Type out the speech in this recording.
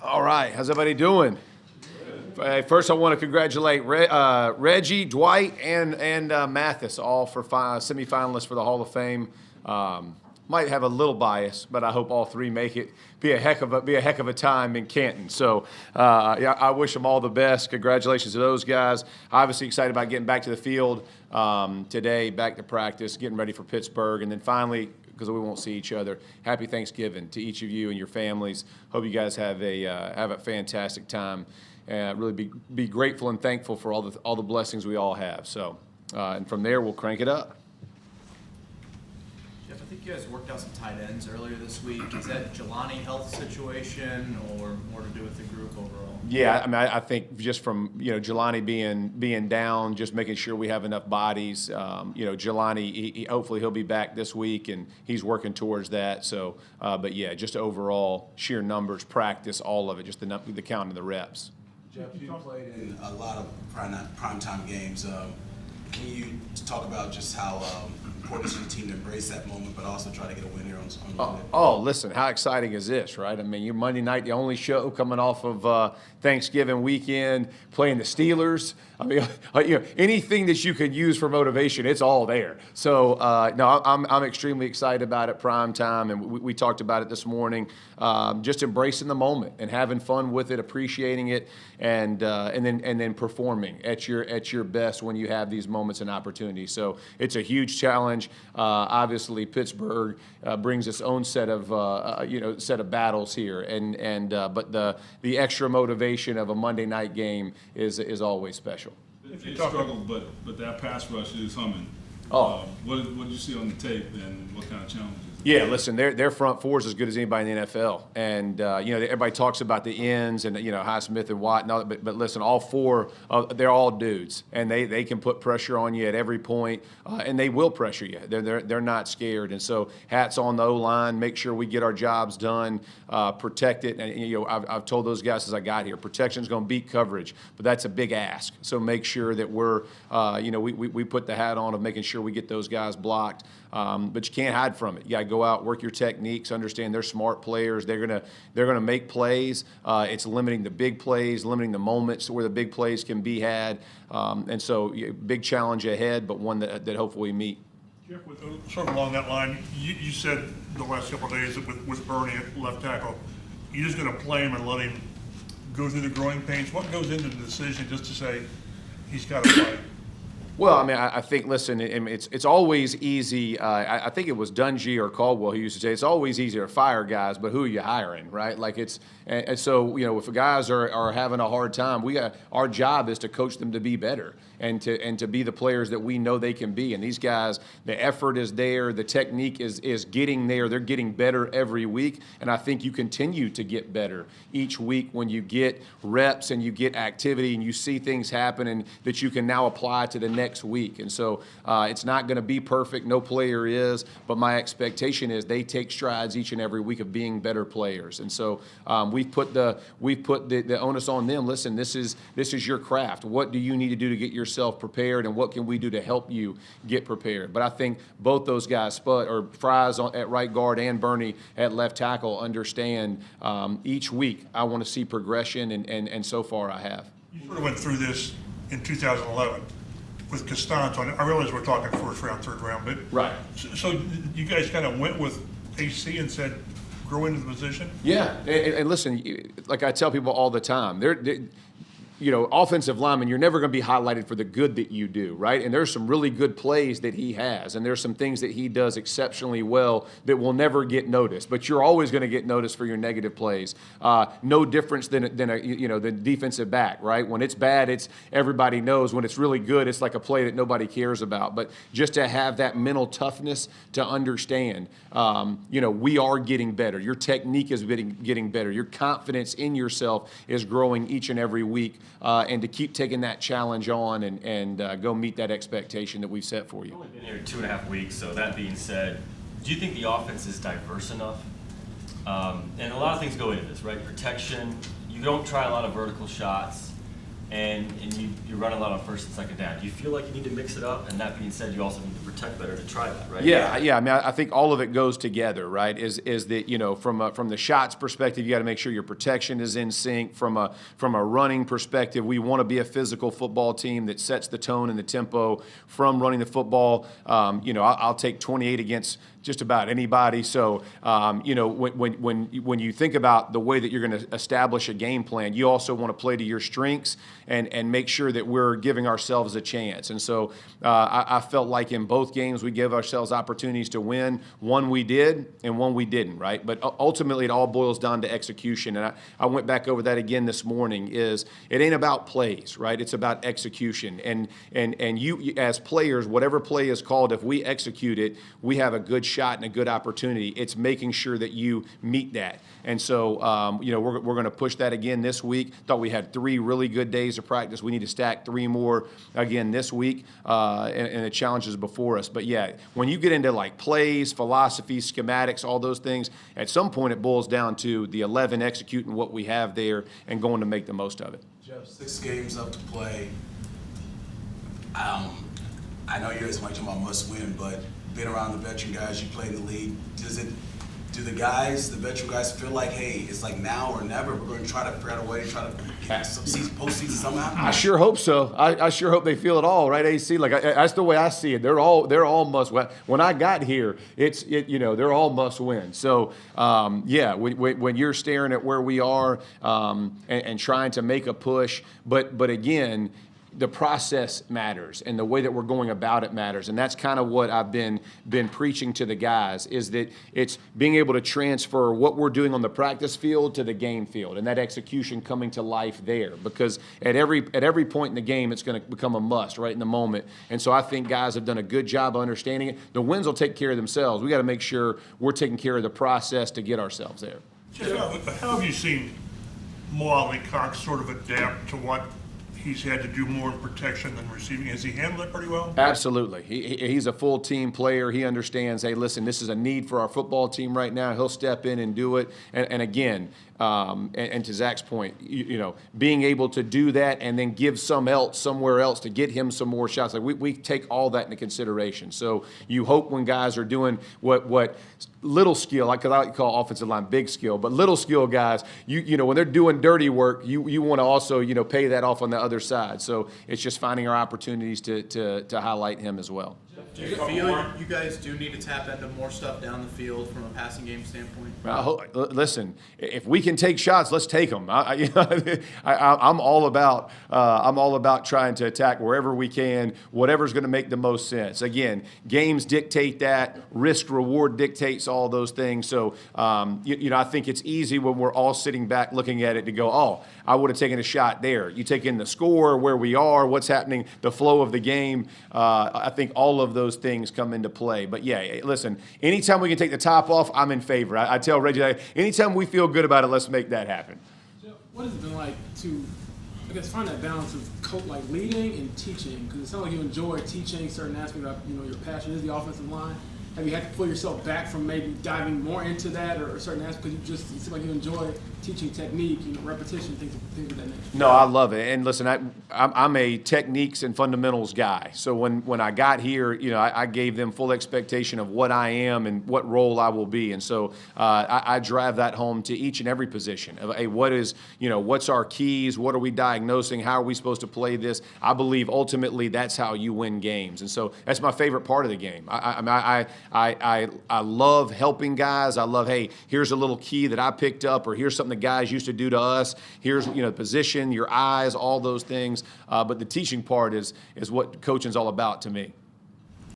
All right, how's everybody doing? First, I want to congratulate Reggie, Dwight, and Mathis, all for semifinalists for the Hall of Fame. Might have a little bias, but I hope all three make it. Be a heck of a time in Canton. So, yeah, I wish them all the best. Congratulations to those guys. Obviously excited about getting back to the field today, back to practice, getting ready for Pittsburgh, and then finally, because we won't see each other, happy Thanksgiving to each of you and your families. Hope you guys have a fantastic time. Really be grateful and thankful for all the blessings we all have. So, and from there, we'll crank it up. Jeff, I think you guys worked out some tight ends earlier this week. Is that Jelani health situation or more to do with the group overall? Yeah, I mean, I think just from Jelani being down, just making sure we have enough bodies. Jelani, hopefully he'll be back this week, and he's working towards that. So, but yeah, just overall sheer numbers, practice, all of it, just the count of the reps. Jeff, you played in a lot of primetime games. Can you talk about just how important it is for the team to embrace that moment, but also try to get a win here on Monday? Oh, listen, how exciting is this, right? I mean, you're Monday night, the only show coming off of Thanksgiving weekend, playing the Steelers. I mean, anything that you can use for motivation, it's all there. So, no, I'm extremely excited about it, prime time, and we talked about it this morning. Just embracing the moment and having fun with it, appreciating it, and then performing at your best when you have these moments and opportunities. So it's a huge challenge. Obviously, Pittsburgh brings its own set of battles here, but the extra motivation of a Monday night game is always special. They struggled, but that pass rush is humming. What did you see on the tape, and what kind of challenges? Yeah, listen, their front four is as good as anybody in the NFL, and everybody talks about the ends and Highsmith and Watt and all that, but listen, all four, they're all dudes, and they can put pressure on you at every point, and they will pressure you. They're not scared, and so hats on the O-line. Make sure we get our jobs done, protect it, and I've told those guys as I got here, protection's going to beat coverage, but that's a big ask. So make sure that we're we put the hat on of making sure we get those guys blocked, but you can't hide from it. You got to go out, work your techniques, understand they're smart players. They're gonna make plays. It's limiting the big plays, limiting the moments where the big plays can be had, and so big challenge ahead, but one that hopefully we meet. Jeff, sort of along that line, you said the last couple of days that with Bernie at left tackle, you're just going to play him and let him go through the growing pains. What goes into the decision just to say he's got to play? Well, I mean, I think, listen, it's always easy. I think it was Dungy or Caldwell who used to say it's always easier to fire guys, but who are you hiring, right? Like and so if guys are having a hard time, our job is to coach them to be better and to be the players that we know they can be. And these guys, the effort is there, the technique is getting there. They're getting better every week, and I think you continue to get better each week when you get reps and you get activity and you see things happen and that you can now apply to the next week. And so it's not going to be perfect. No player is, but my expectation is they take strides each and every week of being better players. And so we've put the onus on them. Listen, this is your craft. What do you need to do to get yourself prepared, and what can we do to help you get prepared? But I think both those guys, Fries at right guard and Bernie at left tackle, understand each week I want to see progression, and so far I have. You sort of went through this in 2011 with Costanzo. I realize we're talking first round, third round, but right. So you guys kind of went with AC and said, grow into the position? Yeah, and listen, like I tell people all the time, offensive lineman, you're never going to be highlighted for the good that you do, right? And there's some really good plays that he has, and there's some things that he does exceptionally well that will never get noticed. But you're always going to get noticed for your negative plays. No difference than the defensive back, right? When it's bad, everybody knows. When it's really good, it's like a play that nobody cares about. But just to have that mental toughness to understand, we are getting better. Your technique is getting better. Your confidence in yourself is growing each and every week. And to keep taking that challenge on and go meet that expectation that we've set for you. You've only been here 2.5 weeks, so that being said, do you think the offense is diverse enough? And a lot of things go into this, right? Protection, you don't try a lot of vertical shots. and you run a lot on first and second down. Do you feel like you need to mix it up? And that being said, you also need to protect better to try that, right? Yeah. I mean, I think all of it goes together, right? Is that, you know, from the shots perspective, you got to make sure your protection is in sync. From a running perspective, we want to be a physical football team that sets the tone and the tempo from running the football. You know, I'll take 28 against just about anybody. So, you know, when you think about the way that you're going to establish a game plan, you also want to play to your strengths and make sure that we're giving ourselves a chance. And so I felt like in both games we gave ourselves opportunities to win. One we did and one we didn't, right? But ultimately it all boils down to execution. And I went back over that again this morning. It ain't about plays, right? It's about execution. And you as players, whatever play is called, if we execute it, we have a good shot and a good opportunity. It's making sure that you meet that. And so, you know, we're going to push that again this week. Thought we had 3 really good days of practice. We need to stack 3 more again this week, and the challenges before us. But yeah, when you get into like plays, philosophy, schematics, all those things, at some point it boils down to the 11 executing what we have there and going to make the most of it. Jeff, 6 games up to play. I know you guys might talk about must win, but being around the veteran guys, you play in the league, do the veteran guys feel like, hey, it's like now or never, we're going to try to figure out a way to try to get some postseason somehow? I sure hope so. I sure hope they feel it all, right, AC? Like that's the way I see it. They're all must win. When I got here, you know, they're all must win. So yeah, when you're staring at where we are and trying to make a push, but again, the process matters and the way that we're going about it matters. And that's kind of what I've been preaching to the guys, is that it's being able to transfer what we're doing on the practice field to the game field and that execution coming to life there. Because at every point in the game, it's going to become a must right in the moment. And so I think guys have done a good job of understanding it. The wins will take care of themselves. We got to make sure we're taking care of the process to get ourselves there. How have you seen Mo Cox sort of adapt to what he's had to do more in protection than receiving? Has he handled it pretty well? Absolutely. He's a full team player. He understands, hey, listen, this is a need for our football team right now. He'll step in and do it. And again, and to Zach's point, you know, being able to do that and then give somewhere else to get him some more shots. Like we take all that into consideration. So you hope when guys are doing what little skill, because I like to call offensive line big skill, but little skill guys, you know, when they're doing dirty work, you want to also, you know, pay that off on the other side. So it's just finding our opportunities to highlight him as well. Do you feel you guys do need to tap into more stuff down the field from a passing game standpoint? Listen, if we can take shots, let's take them. I'm all about trying to attack wherever we can, whatever's going to make the most sense. Again, games dictate that, risk reward dictates all those things. So you know, I think it's easy when we're all sitting back looking at it to go, oh, I would have taken a shot there. You take in the score, where we are, what's happening, the flow of the game. I think all of those things come into play. But yeah, listen, anytime we can take the top off, I'm in favor. I tell Reggie, anytime we feel good about it, let's make that happen. What has it been like to, I guess, find that balance of like leading and teaching? Because it sounds like you enjoy teaching certain aspects of, you know, your passion is the offensive line. Have you had to pull yourself back from maybe diving more into that or certain aspects? Because it seems like you enjoy teaching technique, you know, repetition, things of that nature. No, I love it. And listen, I'm a techniques and fundamentals guy. So when I got here, you know, I gave them full expectation of what I am and what role I will be. And so I drive that home to each and every position. Hey, what's our keys? What are we diagnosing? How are we supposed to play this? I believe ultimately that's how you win games. And so that's my favorite part of the game. I love helping guys. I love, hey, here's a little key that I picked up, or here's something the guys used to do to us. Here's, you know, position, your eyes, all those things. But the teaching part is what coaching's all about to me.